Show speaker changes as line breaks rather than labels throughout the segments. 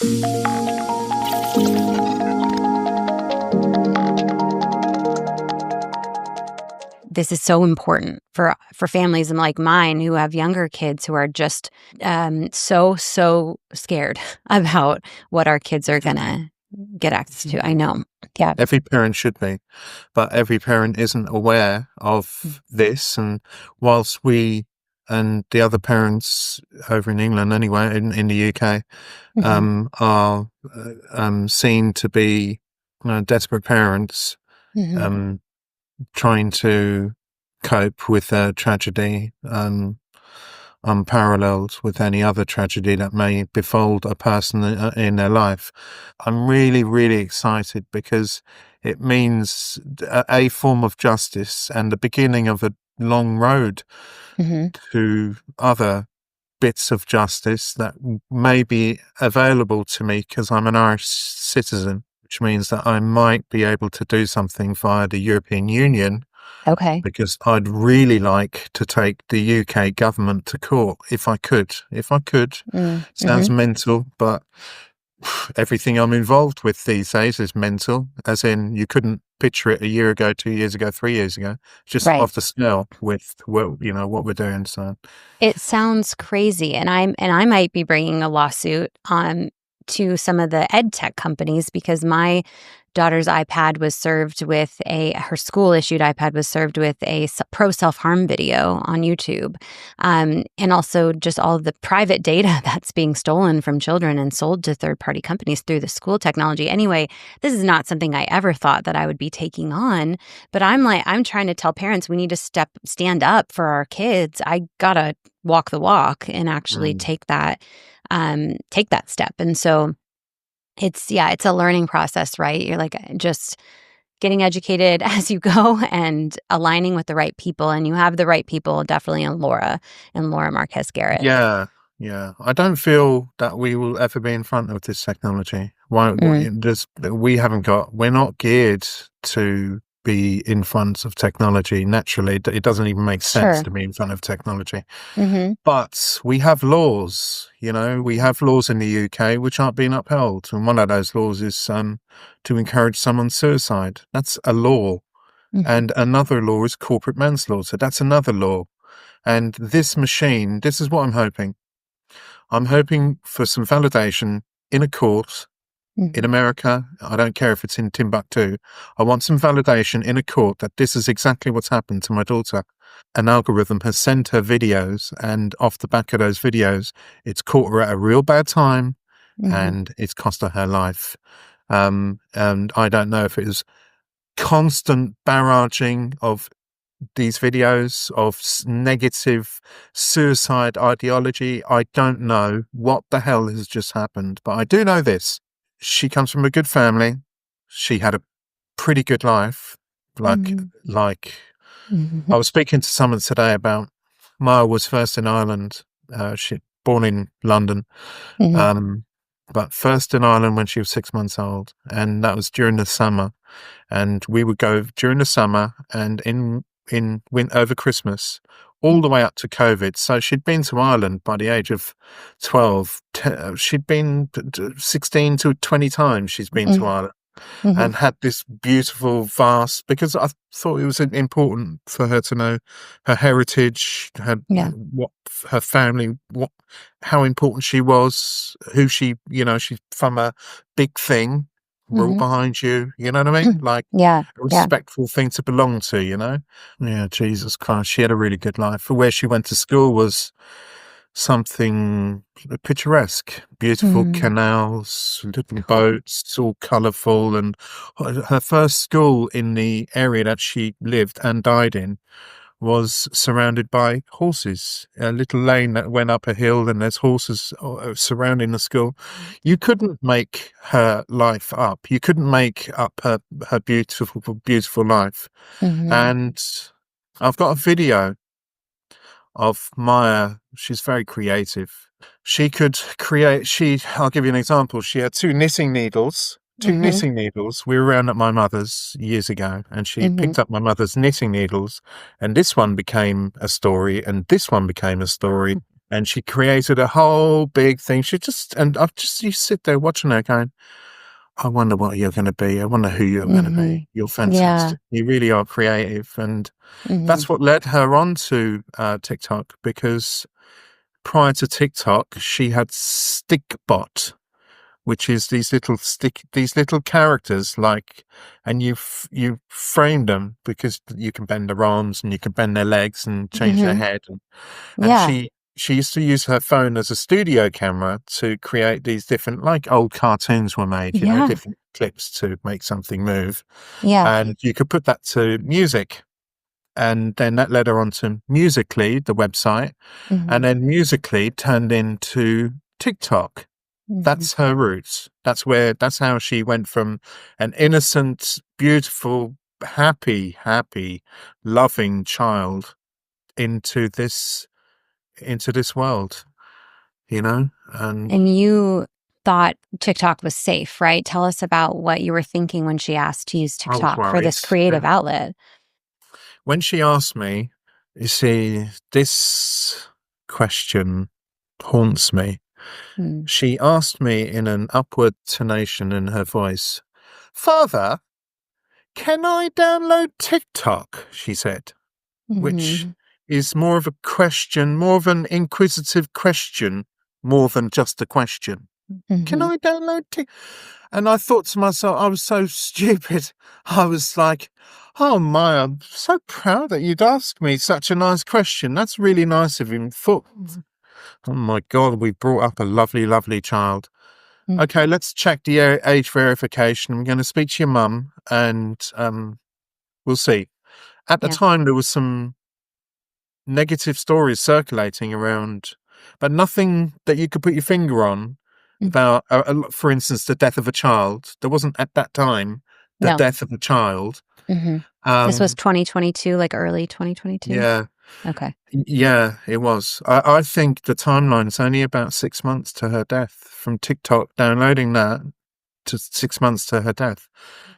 This is so important for families like mine who have younger kids who are just so scared about what our kids are gonna get access to. I know. Yeah.
Every parent should be, but every parent isn't aware of this. And whilst we and the other parents over in England anyway, in the UK, are seen to be desperate parents trying to cope with a tragedy unparalleled with any other tragedy that may befall a person in their life. I'm really, really excited because it means a form of justice and the beginning of a long road to other bits of justice that may be available to me because I'm an Irish citizen, which means that I might be able to do something via the European Union.
Okay.
Because I'd really like to take the UK government to court if I could. Sounds mental, but everything I'm involved with these days is mental, as in you couldn't picture it a year ago, 2 years ago, 3 years ago, just off the scale with what we're doing. So
it sounds crazy, and I might be bringing a lawsuit to some of the ed tech companies because my daughter's iPad was served with her school issued iPad was served with a pro self-harm video on YouTube. And also just all of the private data that's being stolen from children and sold to third-party companies through the school technology. Anyway, this is not something I ever thought that I would be taking on, but I'm trying to tell parents we need to stand up for our kids. I gotta walk the walk and actually take that step. And so it's a learning process, right? You're like just getting educated as you go and aligning with the right people. And you have the right people definitely in Laura Marquez Garrett.
Yeah. I don't feel that we will ever be in front of this technology. We're not geared to be in front of technology naturally. It doesn't even make sense to be in front of technology. But we have laws, we have laws in the UK which aren't being upheld. And one of those laws is to encourage someone's suicide. That's a law. And another law is corporate manslaughter. That's another law. And this machine, this is what I'm hoping. I'm hoping for some validation in a court in America. I don't care if it's in Timbuktu. I want some validation in a court that this is exactly what's happened to my daughter. An algorithm has sent her videos, and off the back of those videos, it's caught her at a real bad time, and it's cost her life. And I don't know if it was constant barraging of these videos of negative suicide ideology. I don't know what the hell has just happened, but I do know this. She comes from a good family. She had a pretty good life. I was speaking to someone today about Maia was first in Ireland. She born in London, but first in Ireland when she was 6 months old, and that was during the summer. And we would go during the summer and over Christmas, all the way up to COVID. So she'd been to Ireland by the age of 12. She'd been 16 to 20 times she's been to Ireland and had this beautiful, vast, because I thought it was important for her to know her heritage, what her family, how important she was, who she's from a big thing. We're all behind you, you know what I mean? Like a respectful thing to belong to, Yeah, Jesus Christ. She had a really good life. Where she went to school was something picturesque. Beautiful canals, little boats, all colourful. And her first school in the area that she lived and died in was surrounded by horses, a little lane that went up a hill, and there's horses surrounding the school. You couldn't make her life up. You couldn't make up her beautiful life. And I've got a video of Maia. She's very creative. She could I'll give you an example. She had two knitting needles. We were around at my mother's years ago, and she picked up my mother's knitting needles, and this one became a story, and this one became a story, And she created a whole big thing. And you sit there watching her going, I wonder what you're going to be. I wonder who you're going to
Mm-hmm.
be. You're
Yeah.
fantastic. You really are creative. And
Mm-hmm.
that's what led her on to TikTok, because prior to TikTok, she had Stickbot, which is these little characters, like, and you frame them because you can bend their arms and you can bend their legs and change their
Mm-hmm.
head. And
Yeah.
she used to use her phone as a studio camera to create these different, like old cartoons were made,
Yeah.
different clips to make something move.
Yeah.
And you could put that to music. And then that led her on to Musically, the website.
Mm-hmm.
And then Musically turned into TikTok.
Mm-hmm.
That's her roots. That's how she went from an innocent, beautiful, happy, loving child into this world, and
And you thought TikTok was safe, right? Tell us about what you were thinking when she asked to use
I was
TikTok for
worried.
this creative outlet.
When she asked me, you see, this question haunts me.
Mm.
She asked me in an upward tonation in her voice, "Father, can I download TikTok?" she said, which
Mhm.
is more of a question, more of an inquisitive question, more than just a question. Can
Mhm.
I download TikTok? And I thought to myself, I was so stupid. I was like, oh my, I'm so proud that you'd ask me such a nice question. That's really nice of him. Thought, oh my God, we brought up a lovely, lovely child. Okay,
Mhm.
let's check the age verification. I'm going to speak to your mum and we'll see. At the
Yeah.
time, there was some negative stories circulating around, but nothing that you could put your finger on
Mm.
about, for instance, the death of a child. There wasn't at that time the
No.
death of a child.
Mhm. This was
Um,
2022, like early 2022?
yeah,
Okay.
yeah, it was. I think the timeline is only about 6 months to her death, from TikTok downloading that to 6 months to her death.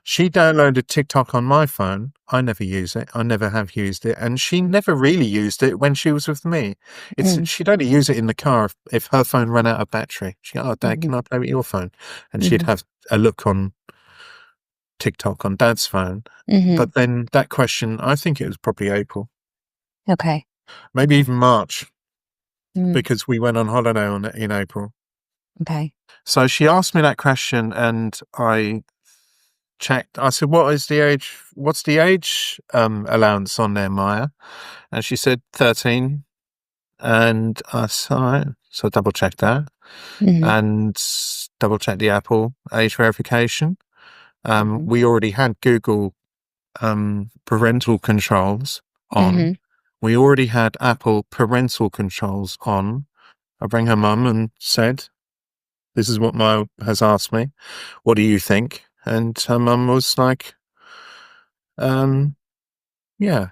She downloaded TikTok on my phone. I never use it. I never have used it. And she never really used it when she was with me.
Mm.
She'd only use it in the car if her phone ran out of battery. She'd go, oh, Dad,
Mhm.
can I play with your phone? And she'd
Mhm.
have a look on TikTok on Dad's phone.
Mhm.
But then that question, I think it was probably April,
Okay.
maybe even March,
Mm.
because we went on holiday in April.
Okay.
So she asked me that question and I checked. I said, what's the age allowance on there, Maya? And she said 13. And I said, all right. So I double checked that
Mhm.
and double checked the Apple age verification.
Mhm.
We already had Google parental controls on.
Mhm.
We already had Apple parental controls on. I rang her mum and said, this is what Maya has asked me. What do you think? And her mum was like, um, yeah,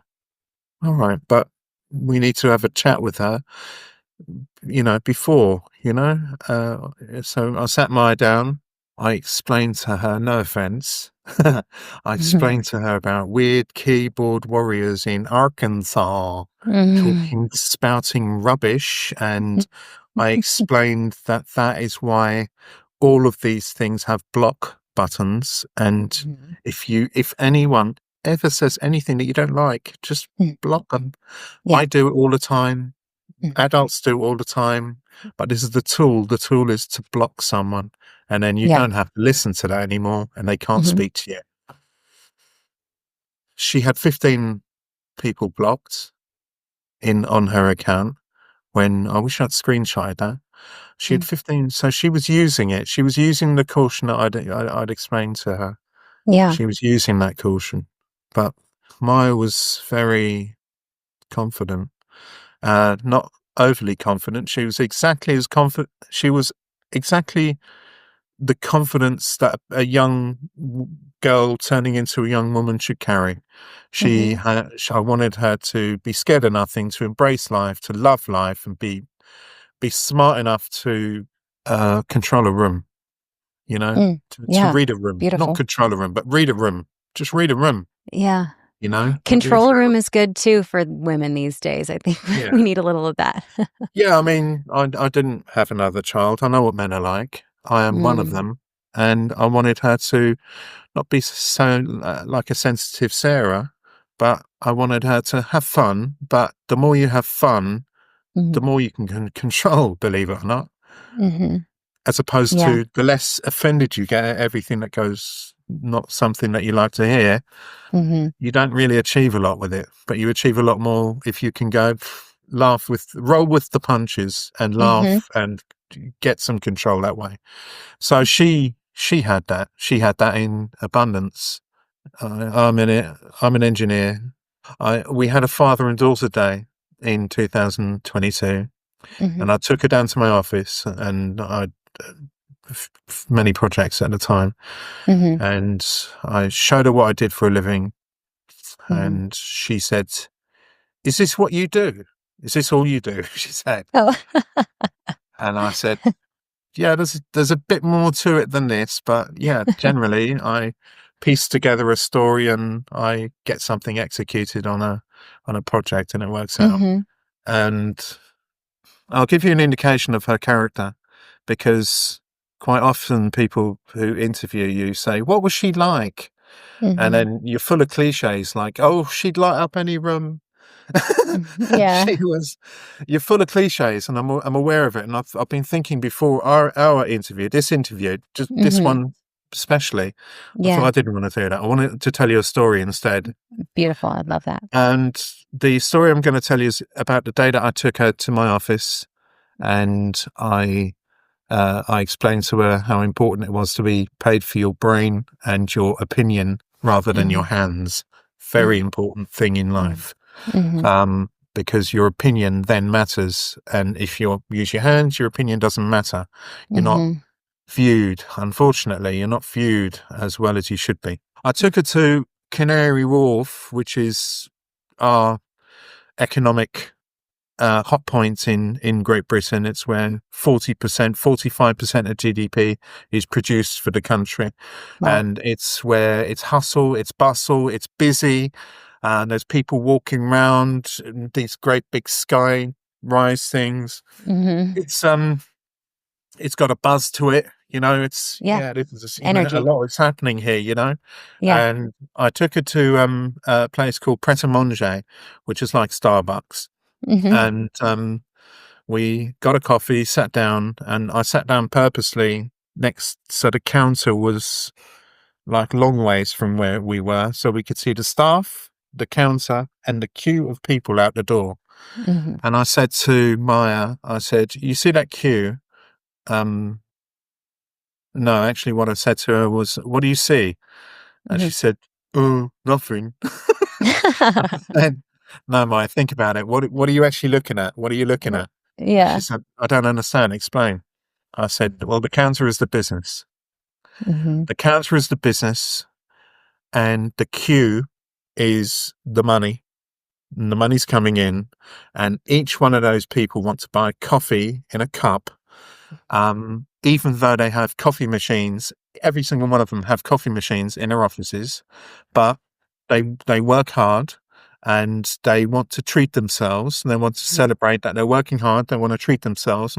all right, but we need to have a chat with her, before, so I sat Maya down. I explained to her, no offense, I
Mhm.
explained to her about weird keyboard warriors in Arkansas
Mhm.
spouting rubbish. And I explained that that is why all of these things have block buttons. And
Mhm.
if anyone ever says anything that you don't like, just
Mm.
block them.
Yeah.
I do it all the time.
Mhm.
Adults do it all the time, but this is the tool. The tool is to block someone, and then you
Yeah.
don't have to listen to that anymore, and they can't
Mhm.
speak to you. She had 15 people blocked in on her account. When I wish I'd screenshotted that. She had
Mm.
15, so she was using it. She was using the caution that I'd explained to her.
Yeah.
She was using that caution, but Maya was very confident. Not overly confident. She was exactly as confident. She was exactly the confidence that a young girl turning into a young woman should carry.
Mhm.
I wanted her to be scared of nothing, to embrace life, to love life, and be smart enough to control a room.
Mm.
To
Yeah.
read a room, not
Beautiful.
control a room, but read a room. Just read a room.
Yeah.
you know?
Control room is good too for women these days. I think
Yeah.
we need a little of that.
Yeah, I mean, I didn't have another child. I know what men are like. I am one of
Mm,
them. And I wanted her to not be so like a sensitive Sarah, but I wanted her to have fun. But the more you have fun, the
mhm,
more you can control, believe it or not,
mhm.
as opposed
Yeah.
to the less offended you get at everything that goes not something that you like to hear.
Mhm,
You don't really achieve a lot with it, but you achieve a lot more if you can go roll with the punches and
mhm,
laugh and get some control that way. So she had that. She had that in abundance. I'm in it. I'm an engineer. We had a father and daughter day in 2022, and
mhm,
I took her down to my office, and I many projects at the time,
mhm,
and I showed her what I did for a living,
mhm.
and she said, "Is this what you do? Is this all you do?" She said,
Oh.
and I said, "Yeah, there's a bit more to it than this, but yeah, generally I piece together a story and I get something executed on a project and it works out."
Mhm,
And I'll give you an indication of her character because quite often people who interview you say, "What was she like?" And
mhm,
then you're full of cliches like, "Oh, she'd light up any room."
mhm. Yeah.
She was You're full of cliches, and I'm aware of it, and I've been thinking before our interview, this interview, just this
Mhm.
one especially, I thought
Yeah.
I didn't want to do that. I wanted to tell you a story instead.
Beautiful. I love that.
And the story I'm gonna tell you is about the day that I took her to my office, and I explained to her how important it was to be paid for your brain and your opinion rather than your
Mhm,
hands. Very
mhm,
important thing in
mhm,
life.
mhm,
Because your opinion then matters. And if you use your hands, your opinion doesn't matter. You're not
mhm,
viewed, unfortunately, you're not viewed as well as you should be. I took her to Canary Wharf, which is our economic hot point in Great Britain. It's where 40%, 45% of GDP is produced for the country.
Wow.
And it's where it's hustle, it's bustle, it's busy. There's people walking around these great big sky rise things.
Mhm.
It's it's got a buzz to it.
Yeah.
This is a
Energy.
lot is happening here.
Yeah.
And I took her to a place called Pret a Manger, which is like Starbucks.
Mhm,
And we got a coffee, sat down, and I sat down purposely next, so the counter was like long ways from where we were, so we could see the staff, the counter, and the queue of people out the door.
mhm,
And I said to Maya, I said, "You see that queue?" Um, no, actually, what I said to her was, "What do you see?" And
mhm.
she said, "Oh, nothing." Then, no, Maya, think about it. What are you actually looking at? What are you looking
Wha
at? And she
Yeah.
said, "I don't understand. Explain." I said, "Well, the counter is the business.
Mhm,
The counter is the business, and the queue is the money. And the money's coming in, and each one of those people want to buy coffee in a cup, even though they have coffee machines. Every single one of them have coffee machines in their offices, but they work hard and they want to treat themselves. And they want to
mhm.
celebrate that they're working hard. They want to treat themselves,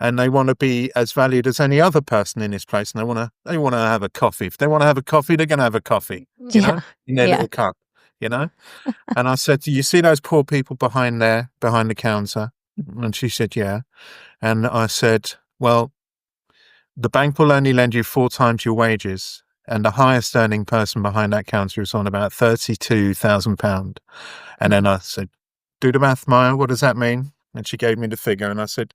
and they want to be as valued as any other person in this place. And they want to have a coffee. If they want to have a coffee, they're going to have a coffee.
Yeah.
In their
Yeah.
little cup. You know. And I said, "Do you see those poor people behind there, behind the counter?" And she said, "Yeah." And I said, "Well, the bank will only lend you 4 times your wages, and the highest earning person behind that counter is on about £32,000. And then
Mhm.
I said, "Do the math, Maya. What does that mean?" And she gave me the figure, and I said,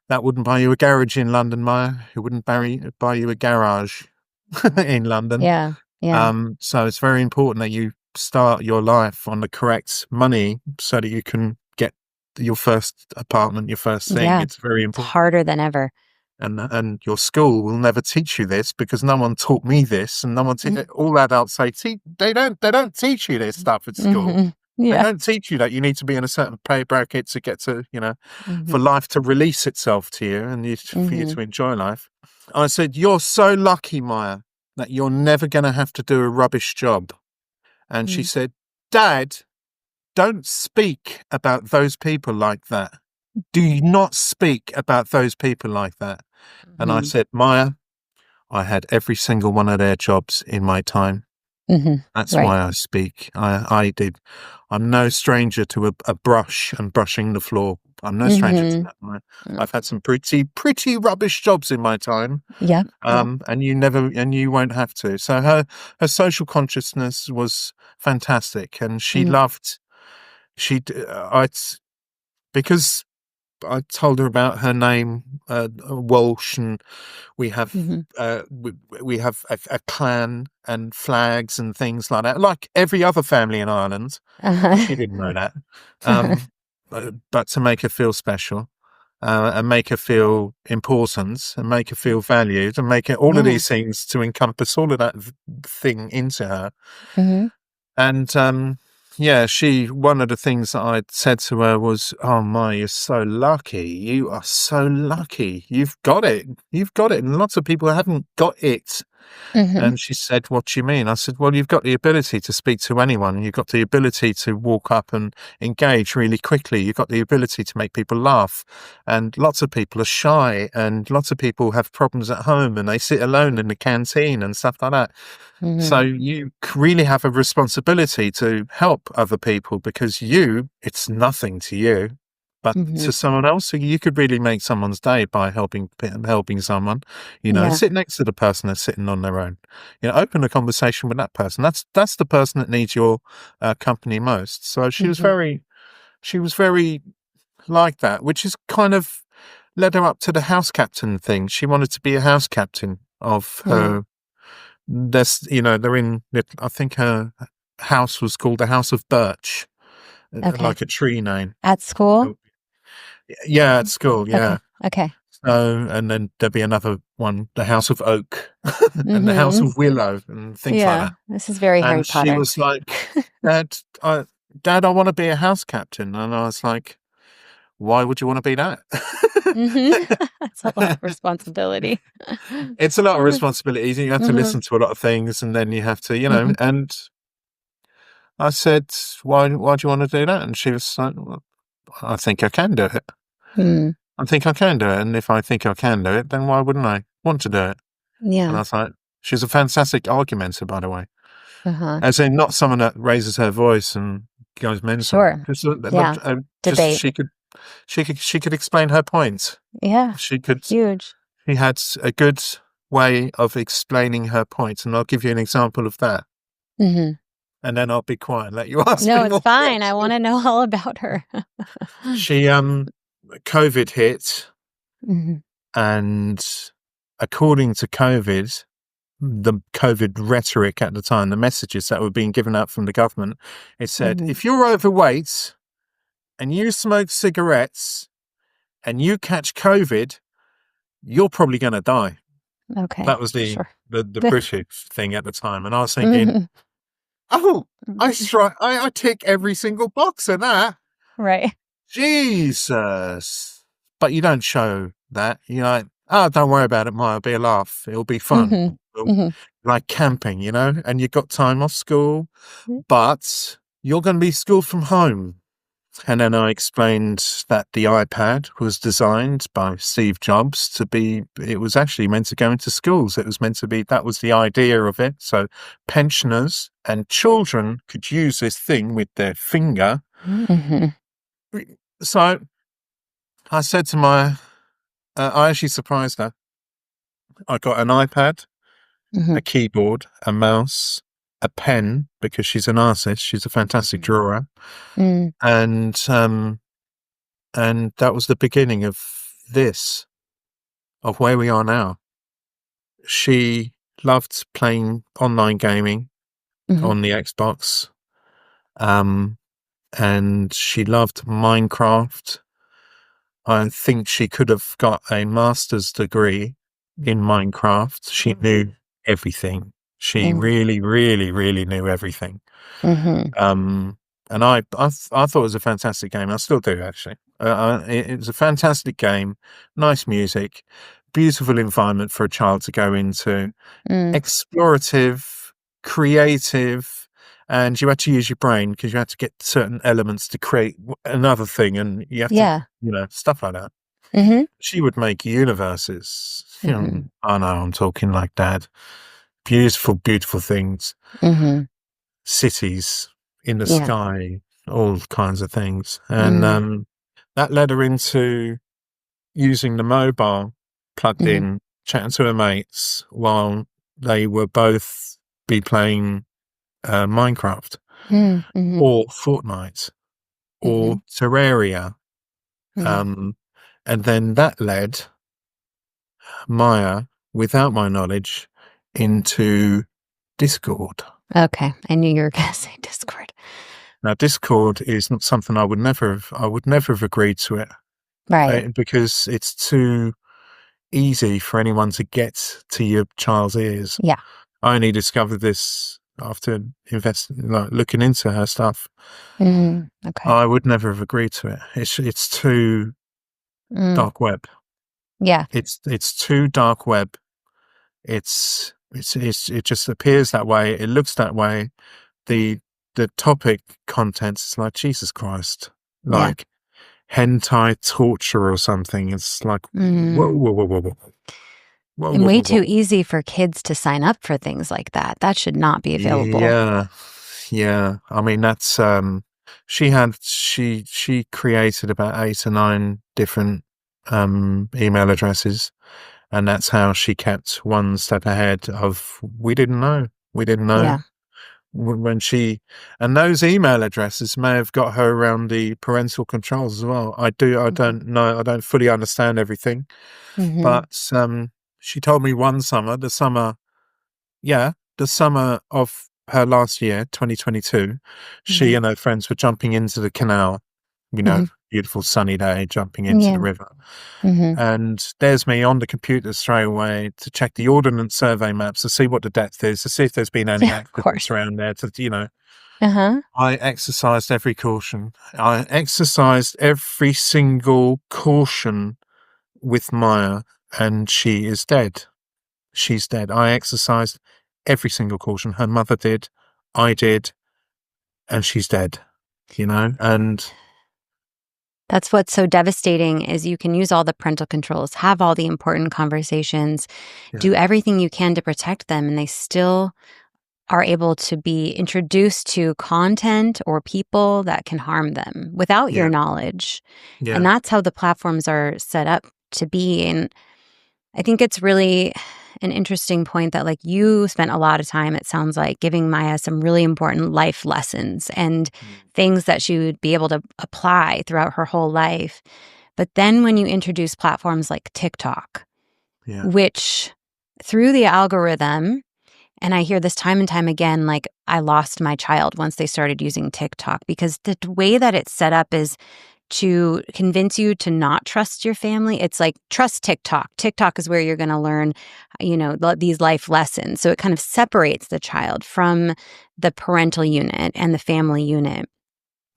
"That wouldn't buy you a garage in London, Maya. It wouldn't buy you a garage in London."
Yeah. Yeah.
So it's very important that you start your life on the correct money so that you can get your first apartment, your first thing.
Yeah.
It's very
It's
important.
harder than ever.
And your school will never teach you this because no one taught me this, and no one
Mhm.
all adults say, they don't teach you this stuff at school.
Mhm.
They
Yeah.
don't teach you that you need to be in a certain pay bracket to get to, for
Mhm.
life to release itself to you and for you
Mhm.
to enjoy life. I said, "You're so lucky, Maya, that you're never going to have to do a rubbish job." And she
Mm.
said, Dad, don't speak about those people like that. Do not speak about those people like that. And I said, Maya, I had every single one of their jobs in my time. That's
Right.
why I speak. I did. I'm no stranger to a brush and brushing the floor. I'm no stranger to that. I've had some pretty rubbish jobs in my time.
Yep.
And you won't have to. So her social consciousness was fantastic, and she loved. Because I told her about her name, Walsh, and we have we have a clan and flags and things like that, like every other family in Ireland. She didn't know that, but to make her feel special, and make her feel important, and make her feel valued, and make it all of these things to encompass all of that thing into her. And one of the things that I said to her was, "Oh my, you're so lucky. You are so lucky. You've got it. You've got it. And lots of people haven't got it." And she said, "What do you mean?" I said, "Well, you've got the ability to speak to anyone. You've got the ability to walk up and engage really quickly. You've got the ability to make people laugh. And lots of people are shy, and lots of people have problems at home, and they sit alone in the canteen and stuff like that. So you really have a responsibility to help other people, because it's nothing to you. But to someone else, you could really make someone's day by helping someone. Sit next to the person that's sitting on their own. Open a conversation with that person. That's the person that needs your company most." So she was very like that, which is kind of led her up to the house captain thing. She wanted to be a house captain of her. They're in. I think her house was called the House of Birch, like a tree name.
At school.
Yeah, at school, yeah.
Okay.
So, and then there'd be another one, the House of Oak, and the House of Willow, and things like that.
This is very Harry
And
Potter.
she was like, Dad, I want to be a house captain. And I was like, why would you want to be that?
It's a lot of responsibility.
It's a lot of responsibility. You have to listen to a lot of things, and then you have to, and I said, why do you want to do that? And she was like, well, I think I can do it. I think I can do it. And if I think I can do it, then why wouldn't I want to do it?
Yeah.
And I was like, she's a fantastic argumenter, by the way. As in, not someone that raises her voice and goes mental.
Sure. Debate.
She could explain her point.
Yeah.
She could.
Huge.
She had a good way of explaining her point, and I'll give you an example of that. And then I'll be quiet and let you ask.
No, it's fine. I want to know all about her.
She COVID hit, and according to COVID, the COVID rhetoric at the time, the messages that were being given out from the government, it said, if you're overweight and you smoke cigarettes and you catch COVID, you're probably going to die.
Okay.
That was the British thing at the time. And I was thinking, oh, I tick every single box of that.
Right.
Jesus. But you don't show that. You're like, oh, don't worry about it, Maya. It'll be a laugh. It'll be fun. Like camping, and you've got time off school, but you're going to be schooled from home. And then I explained that the iPad was designed by Steve Jobs it was actually meant to go into schools. It was meant to be, that was the idea of it. So pensioners and children could use this thing with their finger. So I said to I actually surprised her. I got an iPad, a keyboard, a mouse, a pen, because she's an artist. She's a fantastic drawer. And that was the beginning of where we are now. She loved playing online gaming on the Xbox. And she loved Minecraft. I think she could have got a master's degree in Minecraft. She knew everything. She really, really, really knew everything. And I thought it was a fantastic game. I still do, actually. It was a fantastic game, nice music, beautiful environment for a child to go into, explorative, creative, and you had to use your brain because you had to get certain elements to create another thing, and you have to,
Yeah.
stuff like that.
Mhm.
She would make universes.
Mhm.
I know I'm talking like Dad. Beautiful, beautiful things,
Mhm.
cities in the
Yeah.
sky, all kinds of things, and
Mm.
that led her into using the mobile, plugged
Mhm.
in, chatting to her mates while they were both be playing Minecraft
Mm. Mhm.
or Fortnite or
Mhm.
Terraria.
Mhm.
Um, and then that led Maya, without my knowledge, into Discord.
Okay. I knew you were gonna say Discord.
Now, Discord is not something I would never have agreed to it,
Right.
because it's too easy for anyone to get to your child's ears.
Yeah.
I only discovered this after looking into her stuff.
Okay.
I would never have agreed to it. It's too
Mm.
dark web.
Yeah.
It's too dark web. It just appears that way. It looks that way. The the topic contents is like Jesus Christ,
Yeah.
like hentai torture or something. It's like whoa,
Mm.
whoa, whoa, whoa, whoa, whoa,
And
whoa,
way
whoa,
too
whoa.
easy for kids to sign up for things like that. That should not be available.
Yeah, yeah. I mean, that's she created about 8 or 9 different email addresses, and that's how she kept one step ahead of. We didn't know. We didn't know
Yeah.
when she, and those email addresses may have got her around the parental controls as well. I
Mhm.
don't know. I don't fully understand everything,
Mhm.
but she told me one summer, yeah, the summer of her last year, 2022, she
Mhm.
and her friends were jumping into the canal,
Mhm.
beautiful sunny day, jumping into the
Yeah.
river.
Mhm.
And there's me on the computer straight away to check the Ordnance Survey maps to see what the depth is, to see if there's been any
Yeah, of
accidents
course.
around there.
Uh-huh.
I exercised every caution. I exercised every single caution with Maya, and she is dead. She's dead. I exercised every single caution. Her mother did, I did, and she's dead, and
That's what's so devastating is you can use all the parental controls, have all the important conversations, do
yeah,
everything you can to protect them, and they still are able to be introduced to content or people that can harm them without your
yeah,
knowledge. And
yeah,
that's how the platforms are set up to be. And I think it's really an interesting point that, like, you spent a lot of time, it sounds like, giving Maya some really important life lessons and
mm,
things that she would be able to apply throughout her whole life. But then when you introduce platforms like TikTok,
yeah,
which through the algorithm, and I hear this time and time again, like, I lost my child once they started using TikTok because the way that it's set up is to convince you to not trust your family. It's like, trust TikTok. TikTok is where you're going to learn, these life lessons. So it kind of separates the child from the parental unit and the family unit.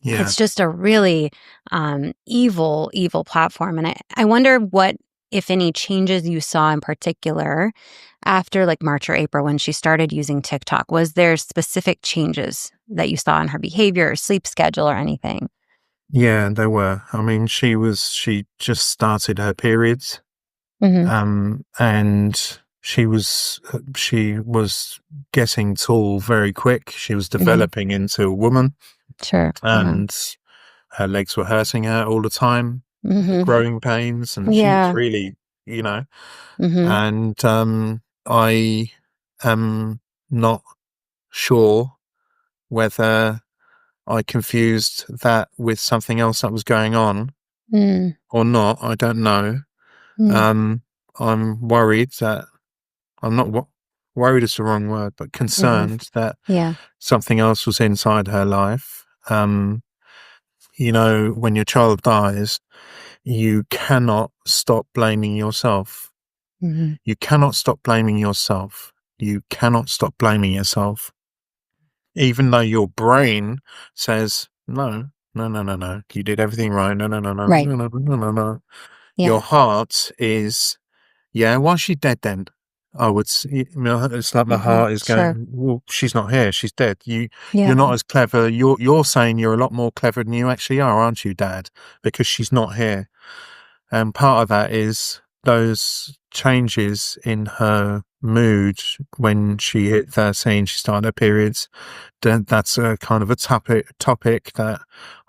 yeah,
It's just a really evil, evil platform. And I wonder what, if any, changes you saw in particular after like March or April when she started using TikTok. Was there specific changes that you saw in her behavior or sleep schedule or anything?
yeah. There were. I mean, she just started her periods,
Hmm.
and she was getting tall very quick. She was
Hmm.
developing into a woman,
Sure. Yeah.
and her legs were hurting her all the time,
Hmm.
growing pains, and she was
Yeah.
really, you know,
Hmm.
and I am not sure whether I confused that with something else that was going on
Mm.
or not. I don't know.
Mm.
Um, I'm worried that I'm not worried is the wrong word, but
Hmm.
concerned that
Yeah.
something else was inside her life. When your child dies, you cannot stop blaming yourself.
Hmm.
You cannot stop blaming yourself. You cannot stop blaming yourself. Even though your brain says, no, no, no, no, no, you did everything right. No, no, no, no,
Right.
no, no, no, no, no. Your
Yeah.
heart is, yeah, why's she dead then? I would, it's like my heart is
Sure.
going, well, she's not here. She's dead.
Yeah.
You're not as clever. You're saying you're a lot more clever than you actually are, aren't you, Dad? Because she's not here. And part of that is those changes in her mood when she hit 13, she started her periods. That's a kind of a topic that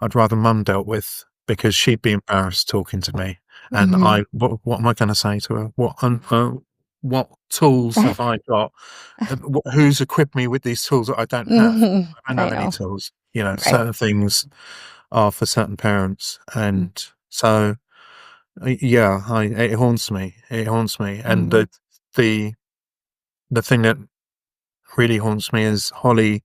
I'd rather Mum dealt with, because she'd be embarrassed talking to me. And what am I going to say to her? What tools have I got? Who's equipped me with these tools that I don't have? I don't
I
have any
know.
tools.
Right.
Certain things are for certain parents. And so, yeah, it haunts me. It haunts me. And the thing that really haunts me is Holly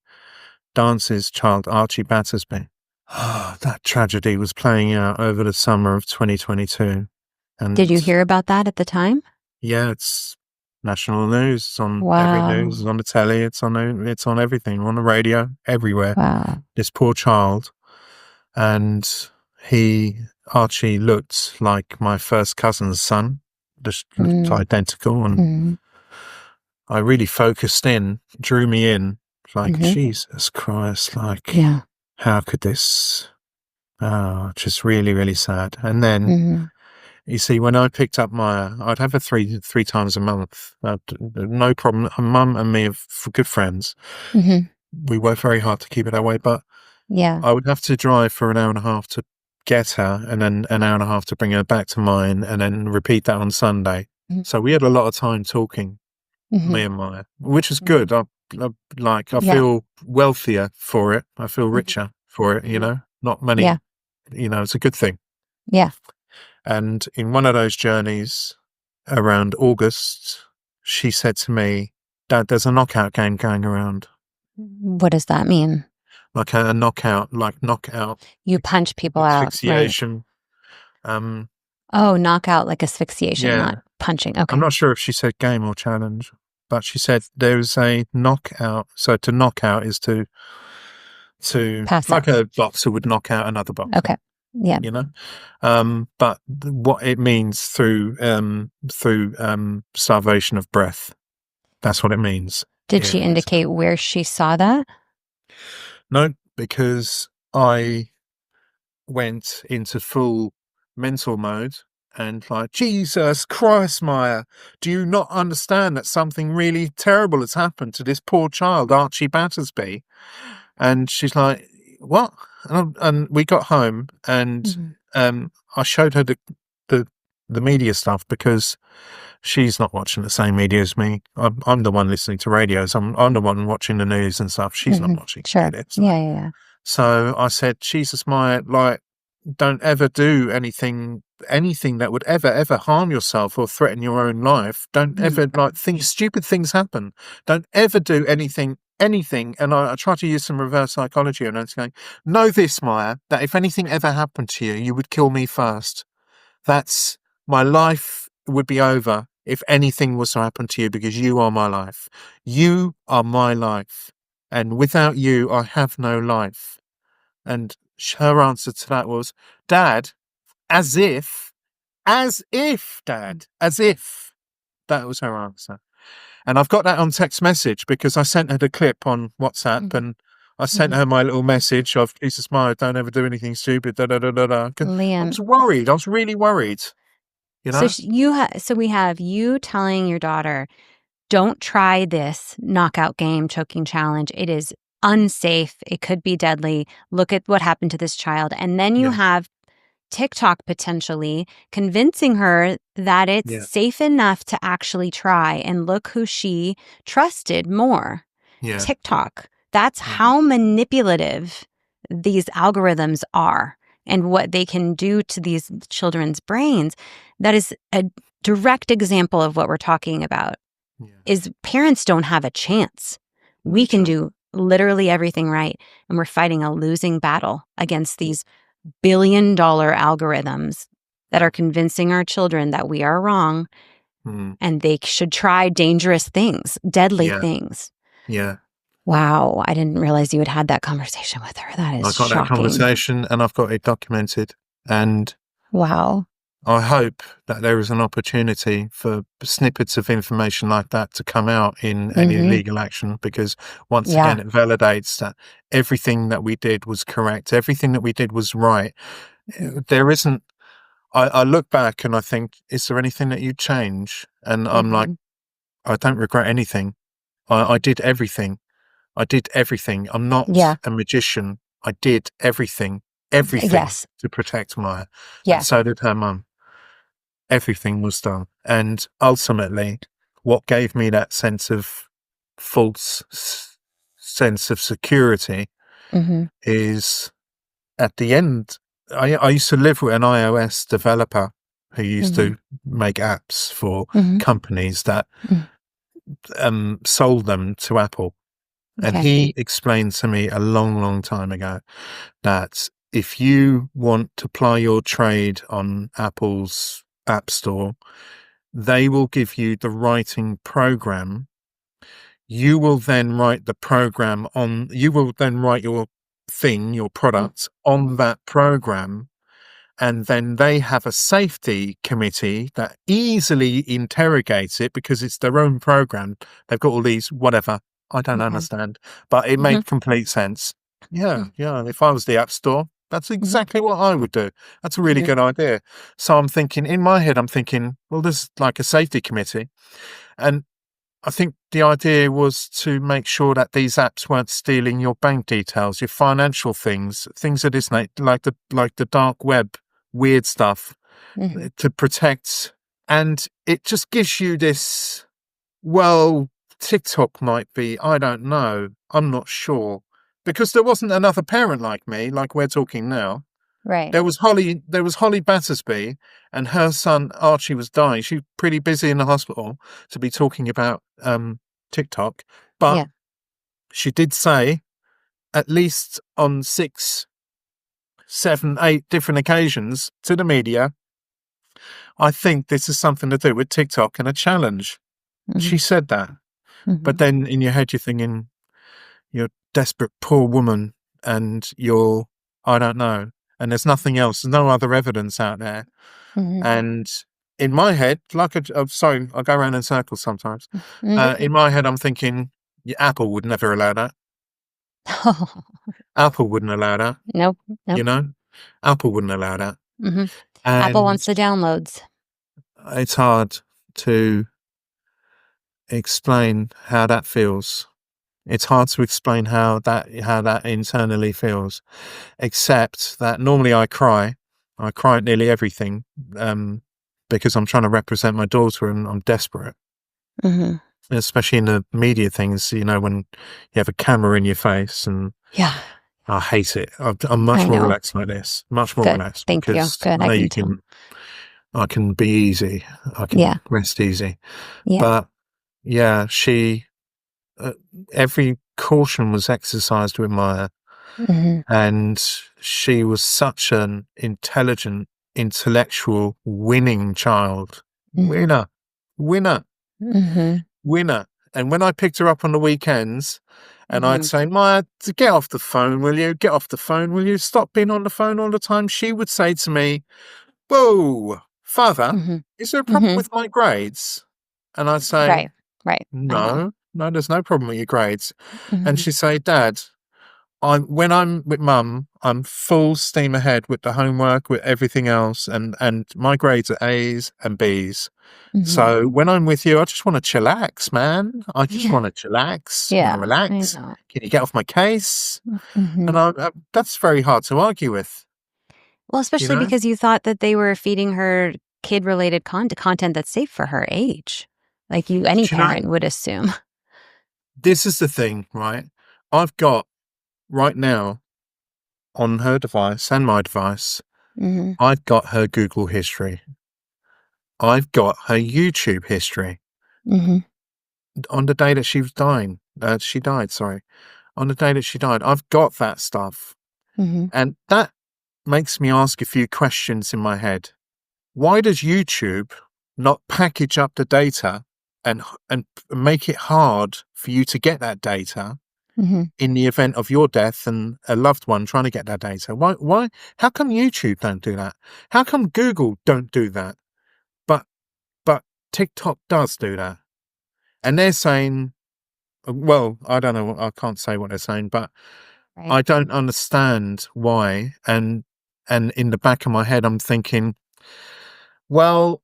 Dance's child, Archie Battersby. That tragedy was playing out over the summer of 2022. And
did you hear about that at the time?
yeah, it's national news. It's on every
Wow.
news. It's on the telly. It's on everything. On the radio. Everywhere.
Wow.
This poor child, and Archie looked like my first cousin's son. Just looked identical, and I really focused in, drew me in. Like, Jesus Christ! Like, how could this? Oh, just really, really sad. And then. You see, when I picked up Maia, I'd have her three times a month. No problem. Her mum and me are good friends. We work very hard to keep it that way, but I would have to drive for an hour and a half to get her, and then an hour and a half to bring her back to mine, and then repeat that on Sunday. So we had a lot of time talking, me and Maia, which is good. I feel wealthier for it. I feel richer for it, not money. It's a good thing.
Yeah.
And in one of those journeys around August, she said to me, Dad, there's a knockout game going around.
What does that mean?
Like a knockout.
You punch people out.
Asphyxiation.
Right. Knockout, like asphyxiation, not punching. Okay.
I'm not sure if she said game or challenge, but she said there's a knockout. So to knock out is to
pass
like
out.
A boxer would knock out another boxer.
Okay. Yeah.
But what it means through starvation of breath. That's what it means.
Did she indicate where she saw that?
No, because I went into full mental mode and like, Jesus Christ, Maia, do you not understand that something really terrible has happened to this poor child, Archie Battersby? And she's like, what? And we got home, and I showed her the media stuff, because she's not watching the same media as me. I'm the one listening to radios. I'm the one watching the news and stuff. She's not watching.
Sure.
It.
Yeah.
So I said, Jesus, Maia, like, don't ever do anything that would ever harm yourself or threaten your own life. Don't ever stupid things happen. Don't ever do anything. And I try to use some reverse psychology, and I was going, know this, Maia, that if anything ever happened to you, you would kill me first. That's my life would be over if anything was to happen to you, because you are my life. You are my life. And without you, I have no life. And her answer to that was, Dad, as if, Dad, as if. That was her answer. And I've got that on text message, because I sent her the clip on WhatsApp, and I sent her my little message of, Jesus, Maia, don't ever do anything stupid,
Liam.
I was worried. I was really worried.
So we have you telling your daughter, don't try this knockout game, choking challenge. It is unsafe. It could be deadly. Look at what happened to this child. And then you have TikTok potentially convincing her that it's safe enough to actually try, and look who she trusted more. TikTok. That's how manipulative these algorithms are, and what they can do to these children's brains. That is a direct example of what we're talking about. Is parents don't have a chance. We can do literally everything right, and we're fighting a losing battle against these billion-dollar algorithms that are convincing our children that we are wrong and they should try dangerous things, deadly things.
Yeah.
Wow. I didn't realize you had had that conversation with her. That is shocking.
I got that conversation, and I've got it documented. And
wow.
I hope that there is an opportunity for snippets of information like that to come out in any legal action, because once again, it validates that everything that we did was correct. Everything that we did was right. There isn't, I look back and I think, is there anything that you'd change? And I'm like, I don't regret anything. I did everything. I did everything. I'm not a magician. I did everything
Yes.
to protect Maya. And
Yeah.
so did her mum. Everything was done. And ultimately, what gave me that sense of sense of security is at the end, I used to live with an iOS developer who used to make apps for companies that sold them to Apple. And he explained to me a long, long time ago that if you want to ply your trade on Apple's App Store, they will give you the writing program. You will then write the program on, you will then write your thing, your product on that program. And then they have a safety committee that easily interrogates it because it's their own program. They've got all these, whatever. I don't understand, but it made complete sense. Yeah. If I was the App Store, that's exactly what I would do. That's a really good idea. So I'm thinking, in my head, I'm thinking, well, there's like a safety committee. And I think the idea was to make sure that these apps weren't stealing your bank details, your financial things of this nature, like the dark web, weird stuff, to protect. And it just gives you this, well, TikTok might be, I don't know, I'm not sure. Because there wasn't another parent like me, like we're talking now.
Right.
There was Holly Battersby, and her son Archie was dying. She's pretty busy in the hospital to be talking about TikTok. But she did say, at least on 6, 7, 8 different occasions to the media, I think this is something to do with TikTok and a challenge. She said that. But then in your head, you're thinking, you're a desperate poor woman and you're, I don't know. And there's nothing else. There's no other evidence out there. And in my head, I'm sorry, I go around in circles sometimes. In my head, I'm thinking, Apple would never allow that. Apple wouldn't allow that.
Nope.
You know, Apple wouldn't allow that.
Apple wants the downloads.
It's hard to explain how that feels. It's hard to explain how that internally feels, except that normally I cry. I cry at nearly everything, because I'm trying to represent my daughter and I'm desperate. Especially in the media things, when you have a camera in your face, and I hate it. I'm much more relaxed like this, much more relaxed.
Thank you. Good.
I can be easy. I can rest easy. But yeah, she, every caution was exercised with Maya, and she was such an intelligent, intellectual, winning child. Winner. And when I picked her up on the weekends, and I'd say, Maya, get off the phone, will you? Get off the phone, will you? Stop being on the phone all the time. She would say to me, whoa, Father, is there a problem with my grades? And I'd say,
right.
No, there's no problem with your grades. And she'd say, Dad, when I'm with Mum, I'm full steam ahead with the homework, with everything else, and my grades are A's and B's. So when I'm with you, I just want to chillax, man. I just want to chillax, want to relax. Can you get off my case? And that's very hard to argue with.
Well, especially because you thought that they were feeding her kid-related content that's safe for her age. Like any parent would assume.
This is the thing, right? I've got right now on her device and my device, I've got her Google history. I've got her YouTube history. On the day that she was dying, she died, sorry. On the day that she died, I've got that stuff. And that makes me ask a few questions in my head. Why does YouTube not package up the data and make it hard for you to get that data, in the event of your death and a loved one trying to get that data. Why? How come YouTube don't do that? How come Google don't do that? But TikTok does do that. And they're saying, well, I don't know. I can't say what they're saying, but
Right.
I don't understand why. And in the back of my head, I'm thinking, well,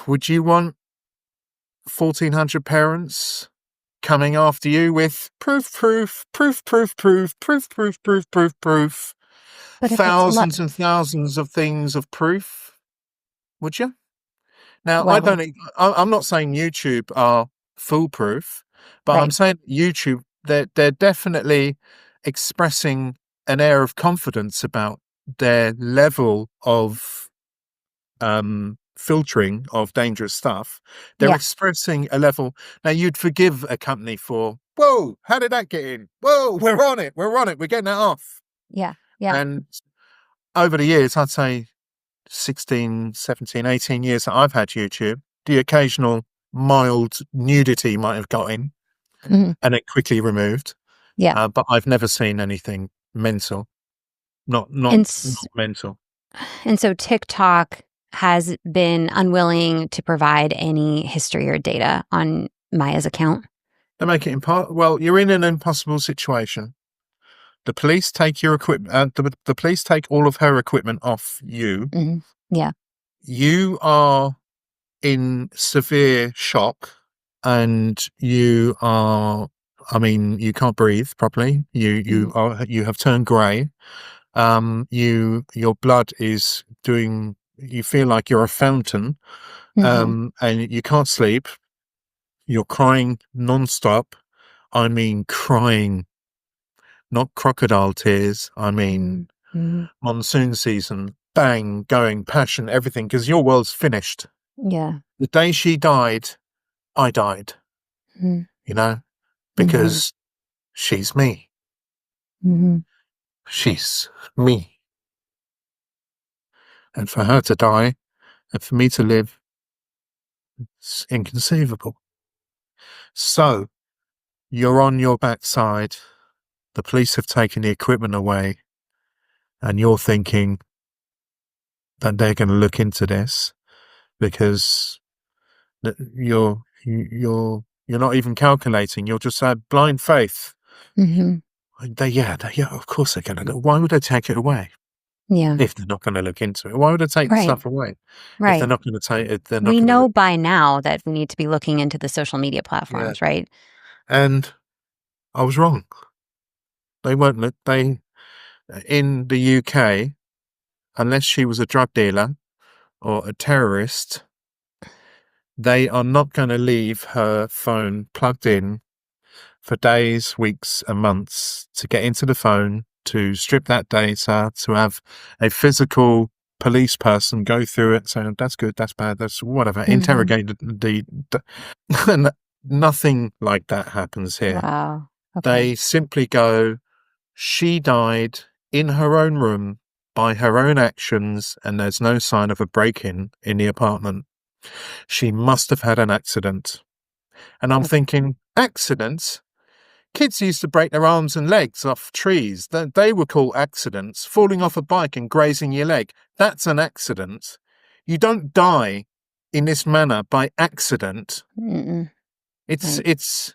would you want 1,400 parents coming after you with proof,
But if it's
thousands and thousands of things of proof? Would you? Now,
well,
I'm not saying YouTube are foolproof, but I'm
right.
saying YouTube, they're definitely expressing an air of confidence about their level of filtering of dangerous stuff. They're
Yeah.
expressing a level. Now, you'd forgive a company for, whoa, how did that get in? Whoa, we're on it. We're getting that off.
Yeah. Yeah.
And over the years, I'd say 16, 17, 18 years that I've had YouTube, the occasional mild nudity might have got in
Mhm.
and it quickly removed.
Yeah.
But I've never seen anything mental. Not
And
mental.
and so TikTok has been unwilling to provide any history or data on Maya's account.
They make it well, you're in an impossible situation. The police take your equipment. The police take all of her equipment off you.
Hmm. Yeah.
You are in severe shock, and you are. I mean, you can't breathe properly.
Hmm.
You have turned grey. Your blood is doing. You feel like you're a fountain.
Hmm.
And you can't sleep. You're crying non-stop. I mean, crying, not crocodile tears. I mean,
Hmm.
monsoon season, bang, going, passion, everything, because your world's finished.
Yeah.
The day she died, I died,
Hmm.
you know,
Hmm.
because she's me.
Hmm.
She's me. And for her to die and for me to live, it's inconceivable. So you're on your backside. The police have taken the equipment away, and you're thinking that they're going to look into this because you're not even calculating. You're just blind faith.
Hmm.
Yeah, of course they're going to. Why would they take it away
Yeah.
if they're not going to look into it? Why would they take the
Right.
stuff away if they're
Right.
not going to take it? They're not
We
going to
know
look.
by now that we need to be looking into the social media
Yeah,
platforms, right?
and I was wrong. They weren't. They in the UK, unless she was a drug dealer or a terrorist, they are not going to leave her phone plugged in for days, weeks, and months to get into the phone, to strip that data, to have a physical police person go through it, saying that's good, that's bad, that's whatever,
Hmm.
interrogate and nothing like that happens here.
Wow. Okay.
They simply go, she died in her own room by her own actions, and there's no sign of a break-in in the apartment. She must have had an accident. And I'm
Okay.
thinking, accidents? Kids used to break their arms and legs off trees. They were called accidents. Falling off a bike and grazing your leg. That's an accident. You don't die in this manner by accident.
Mm-mm. Right.
It's,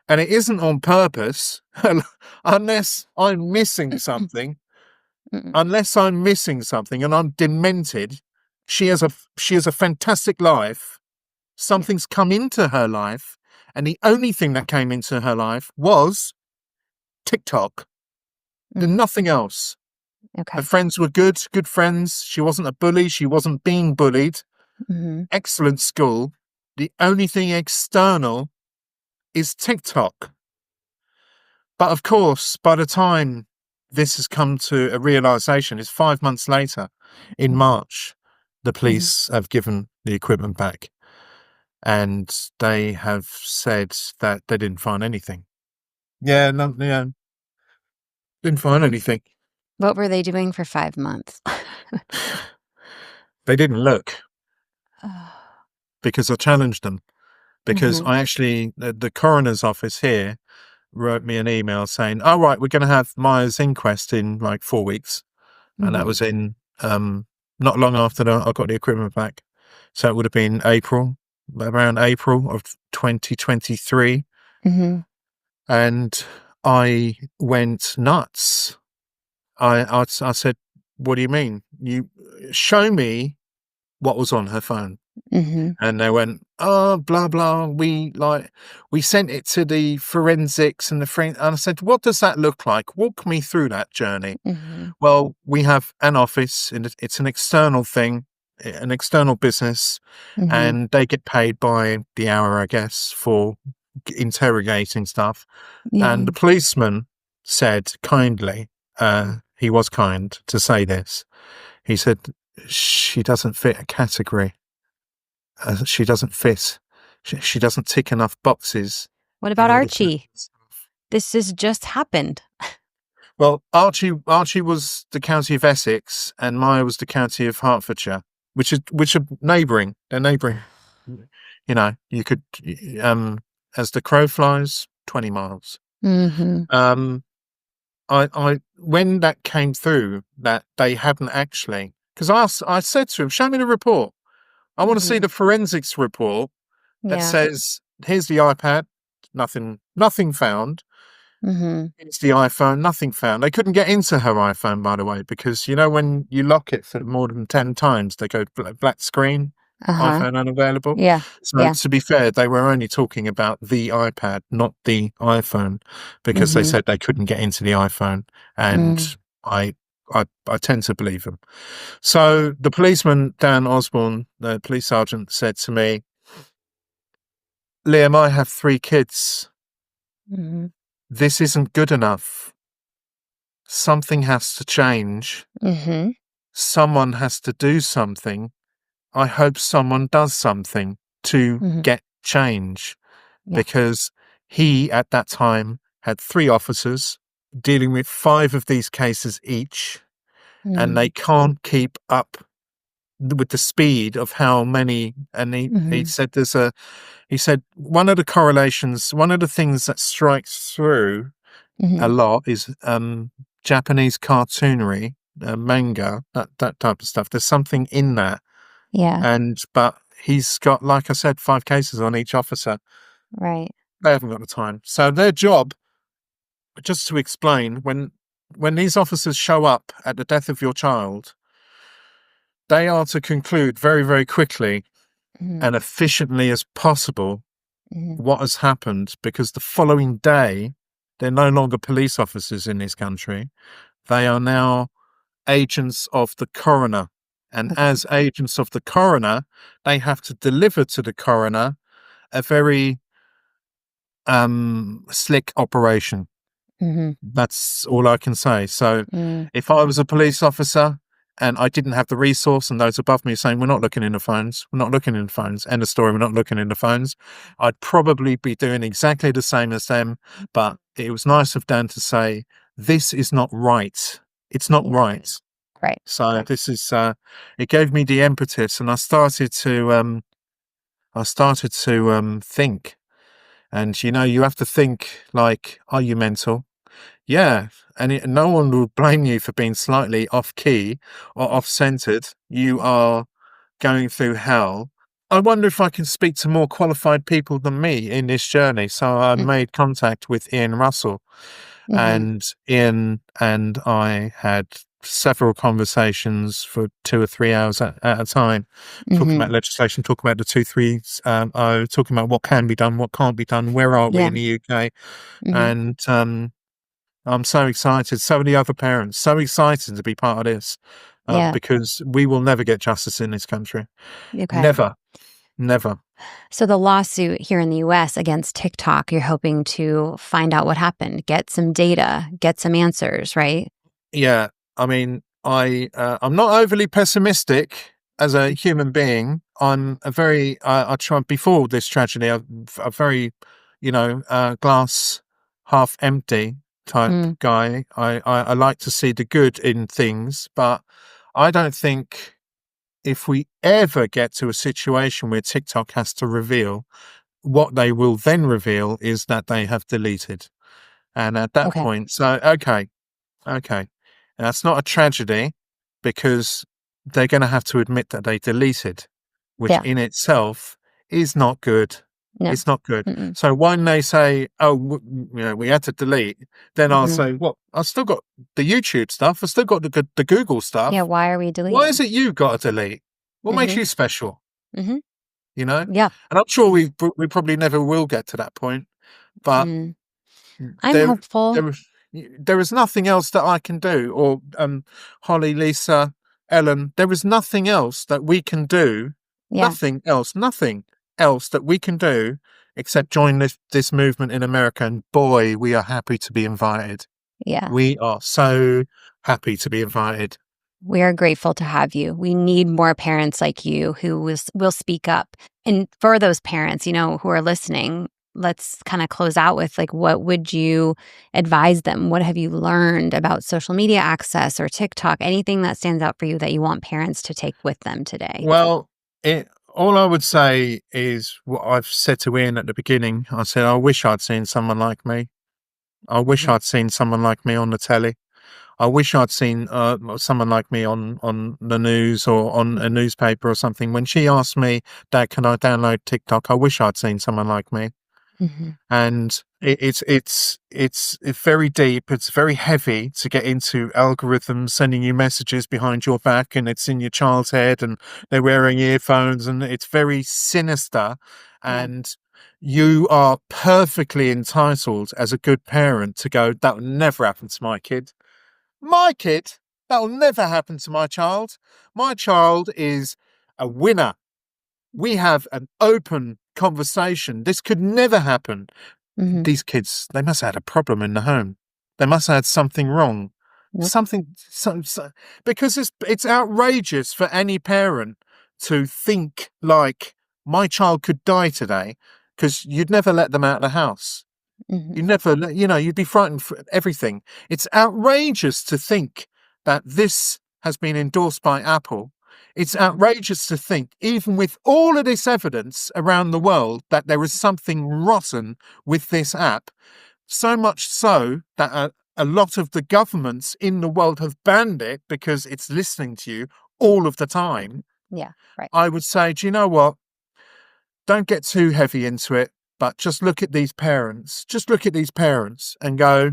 and it isn't on purpose unless I'm missing something.
Mm-mm.
Unless I'm missing something and I'm demented. She has a fantastic life.
Yeah.
Something's come into her life. And the only thing that came into her life was TikTok.
Mm.
Nothing else. Her
Okay.
friends were good friends. She wasn't a bully. She wasn't being bullied.
Hmm.
Excellent school. The only thing external is TikTok. But of course, by the time this has come to a realization, it's 5 months later, in March, the
Hmm.
police have given the equipment back and they have said that they didn't find anything. Yeah, no, yeah, didn't find anything.
What were they doing for 5 months?
They didn't look
Oh.
because I challenged them. Because
Hmm.
I actually, the coroner's office here, wrote me an email saying, "Oh, right, we're going to have Maia's inquest in like 4 weeks," and that
Mhm.
was in not long after I got the equipment back. So it would have been around April of 2023,
Mhm.
and I went nuts. I said, "What do you mean? You show me what was on her phone."
Mhm.
And they went, "Oh, blah blah. We sent it to the forensics and the friend." And I said, "What does that look like? Walk me through that journey."
Mhm.
Well, we have an office, and it's an external thing, an external business,
Mhm.
and they get paid by the hour, I guess, for interrogating stuff. And
Yeah.
the policeman said kindly, he was kind to say this. He said, "She doesn't fit a category. She doesn't fit. She doesn't tick enough boxes
What
in
about
order to."
Archie? This has just happened.
Well, Archie was the county of Essex, and Maya was the county of Hertfordshire, which are neighbouring. They're neighbouring. You know, you could, as the crow flies, 20 miles.
Mhm.
Um, I when that came through that they hadn't actually, because I said to him, "Show me the report. I want to see
Mhm.
the forensics report that
Yeah.
says here's the iPad, nothing found.
Mhm.
It's the iPhone, nothing found." They couldn't get into her iPhone, by the way, because you know when you lock it for more than 10 times, they go black screen,
Uh-huh.
iPhone unavailable.
Yeah.
So
Yeah.
to be fair, they were only talking about the iPad, not the iPhone, because they
Mhm.
said they couldn't get into the iPhone,
Mm.
and I I tend to believe them. So the policeman, Dan Osborne, the police sergeant, said to me, "Liam, I have 3 kids.
Mhm.
This isn't good enough. Something has to change.
Mhm.
Someone has to do something. I hope someone does something to
Mhm.
get change,"
Yeah.
because he at that time had 3 officers dealing with 5 of these cases each, and they
Mm.
can't keep up with the speed of how many. And he
Mhm.
said he said one of the correlations, one of the things that strikes through a
Mhm.
lot is Japanese cartoonery, manga, that type of stuff. There's something in that,
Yeah.
but he's got, like I said, 5 cases on each officer.
Right.
They haven't got the time. So their job, just to explain, when these officers show up at the death of your child, they are to conclude very, very quickly
Mhm.
and efficiently as possible
Mhm.
what has happened, because the following day they're no longer police officers in this country. They are now agents of the coroner. And
Okay.
as agents of the coroner, they have to deliver to the coroner a very slick operation.
Mhm.
That's all I can say. So
Mm.
if I was a police officer and I didn't have the resource, and those above me saying, "We're not looking in the phones, we're not looking in the phones, end of story, we're not looking in the phones," I'd probably be doing exactly the same as them. But it was nice of Dan to say, "This is not right. It's not
Yeah.
right."
Right.
So this is, it gave me the impetus, and I started to think. And you know, you have to think like, are you mental? Yeah, and no one will blame you for being slightly off key or off centered. You are going through hell. I wonder if I can speak to more qualified people than me in this journey. So I
Mm.
made contact with Ian Russell,
Mhm.
and Ian and I had several conversations for 2 or 3 hours at a time, talking
Mhm.
about legislation, talking about the 2-3, talking about what can be done, what can't be done, where are we
Yeah.
in the UK,
Mhm.
and I'm so excited. So many other parents, so excited to be part of this,
Yeah.
because we will never get justice in this country.
Okay.
Never, never.
So the lawsuit here in the US against TikTok, you're hoping to find out what happened, get some data, get some answers, right?
Yeah, I mean, I'm not overly pessimistic as a human being. I'm a very I try before this tragedy. I'm a very, glass half empty type
Mm.
guy. I like to see the good in things, but I don't think if we ever get to a situation where TikTok has to reveal, what they will then reveal is that they have deleted. And at that point, so, okay. And that's not a tragedy because they're going to have to admit that they deleted, which
Yeah.
in itself is not good.
No.
It's not good.
Mm-mm.
So when they say, "Oh, we had to delete," then I'll say, "Well, I've still got the YouTube stuff. I've still got the Google stuff.
Yeah. Why are we
Why is
deleting?
it you got to delete? What makes you special?"
Mm-hmm.
You know?
Yeah.
And I'm sure we probably never will get to that point, but
I'm
there
hopeful.
there is nothing else that I can do, or Holly, Lisa, Ellen, there is nothing else that we can do.
Yeah.
Nothing else that we can do except join this movement in America. And boy, we are happy to be invited.
Yeah.
We are so happy to be invited.
We are grateful to have you. We need more parents like you who will speak up. And for those parents, who are listening, let's kind of close out with, like, what would you advise them? What have you learned about social media access or TikTok? Anything that stands out for you that you want parents to take with them today?
Well, all I would say is what I've said to Ian at the beginning. I said, I wish I'd seen someone like me. I wish
Mhm.
I'd seen someone like me on the telly. I wish I'd seen someone like me on the news or on a newspaper or something. When she asked me, "Dad, can I download TikTok?" I wish I'd seen someone like me.
Mhm.
And it's very deep. It's very heavy to get into algorithms sending you messages behind your back, and it's in your child's head, and they're wearing earphones, and it's very sinister.
Yeah.
And you are perfectly entitled as a good parent to go, "That will never happen to my kid. My kid, that will never happen to my child. My child is a winner. We have an open conversation. This could never happen."
Mhm.
These kids, they must have had a problem in the home. They must have had something wrong.
Yep.
Because it's outrageous for any parent to think like, my child could die today, because you'd never let them out of the house.
Mhm.
You never, you'd be frightened for everything. It's outrageous to think that this has been endorsed by Apple. It's outrageous to think, even with all of this evidence around the world, that there is something rotten with this app. So much so that a lot of the governments in the world have banned it because it's listening to you all of the time.
Yeah. Right.
I would say, do you know what? Don't get too heavy into it, but just look at these parents. Just look at these parents and go,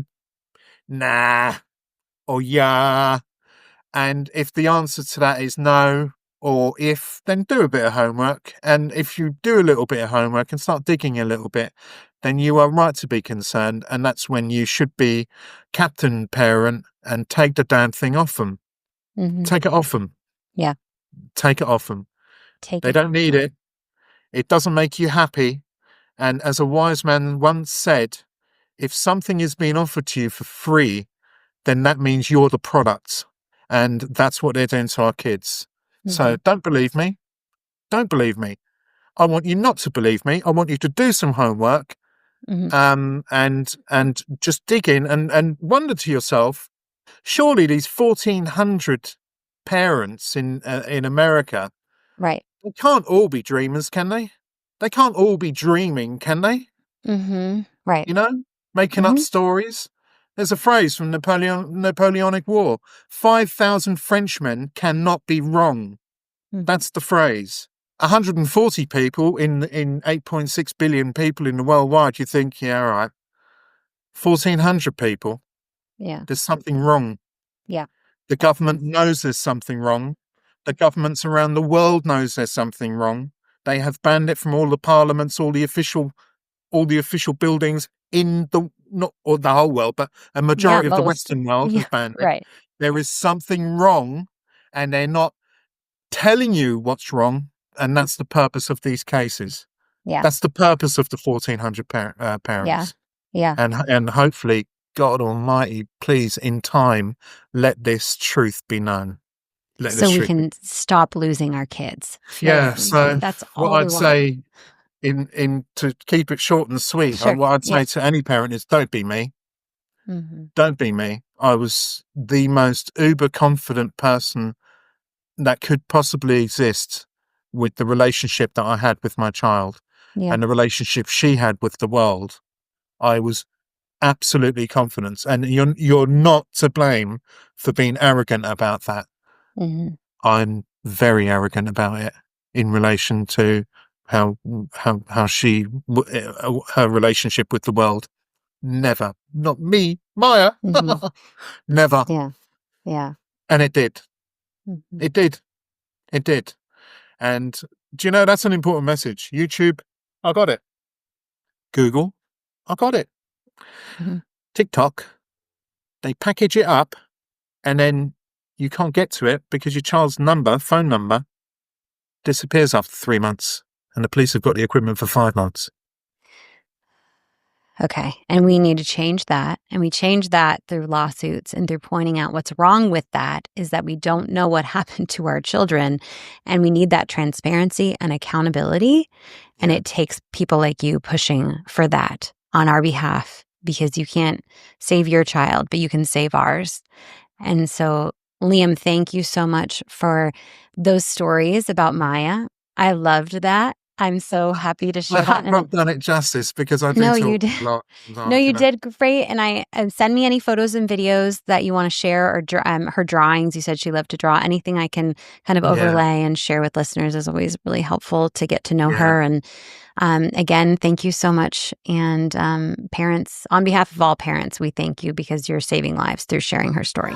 nah, or yeah. And if the answer to that is no, or if, then do a bit of homework. And if you do a little bit of homework and start digging a little bit, then you are right to be concerned. And that's when you should be captain parent and take the damn thing off them.
Mhm.
Take it off them.
Yeah.
Take it off them.
Take
They
it.
don't need it. It doesn't make you happy. And as a wise man once said, if something is being offered to you for free, then that means you're the product. And that's what they're doing to our kids. So
Mhm.
don't believe me. Don't believe me. I want you not to believe me. I want you to do some homework,
Mhm.
and just dig in and wonder to yourself, surely these 1,400 parents in America,
Right.
they can't all be dreamers, can they? They can't all be dreaming, can they?
Mhm. Right.
Making up
Mhm.
stories. There's a phrase from Napoleonic War: 5,000 Frenchmen cannot be wrong.
Mhm.
That's the phrase. 140 people in 8.6 billion people in the worldwide. You think, yeah, all right. 1,400 people.
Yeah.
There's something wrong.
Yeah.
The
That
government
sounds
knows there's something wrong. The governments around the world knows there's something wrong. They have banned it from all the parliaments, all the official buildings in the, not or the whole world, but a
yeah,
majority of the
most.
Western world has
Yeah.
banned it.
Right.
There is something wrong, and they're not telling you what's wrong, and that's the purpose of these cases.
Yeah.
That's the purpose of the 1,400
Yeah.
parents,
Yeah.
and hopefully, God Almighty, please, in time, let this truth be known. Let this
So we
truth be.
can stop losing our kids.
Yeah. So
That's
what
all we
I'd
want.
say, in to keep it short and sweet,
Sure.
what I'd
Yeah.
say to any parent is, don't be me.
Mhm.
Don't be me. I was the most uber confident person that could possibly exist with the relationship that I had with my child
Yeah.
and the relationship she had with the world. I was absolutely confidence, and you're not to blame for being arrogant about that.
Mm-hmm.
I'm very arrogant about it in relation to how her relationship with the world. Never, not me, Maya.
Mm-hmm.
Never.
Yeah. Yeah.
And it did.
Mm-hmm.
It did. It did. And do you know, that's an important message. YouTube, I got it. Google, I got it.
Mm-hmm.
TikTok, they package it up and then you can't get to it because your child's phone number, disappears after 3 months. And the police have got the equipment for 5 months.
Okay. And we need to change that. And we change that through lawsuits and through pointing out what's wrong with that is that we don't know what happened to our children. And we need that transparency and accountability. And it takes people like you pushing for that on our behalf, because you can't save your child, but you can save ours. And so, Liam, thank you so much for those stories about Maia. I loved that. I'm so happy to share
I
that.
have not done it justice because I do
No,
talk
you did.
a lot.
No, you did great. And I send me any photos and videos that you want to share, or her drawings. You said she loved to draw. Anything I can kind of overlay and share with listeners is always really helpful to get to know her. And again, thank you so much. And parents, on behalf of all parents, we thank you because you're saving lives through sharing her story.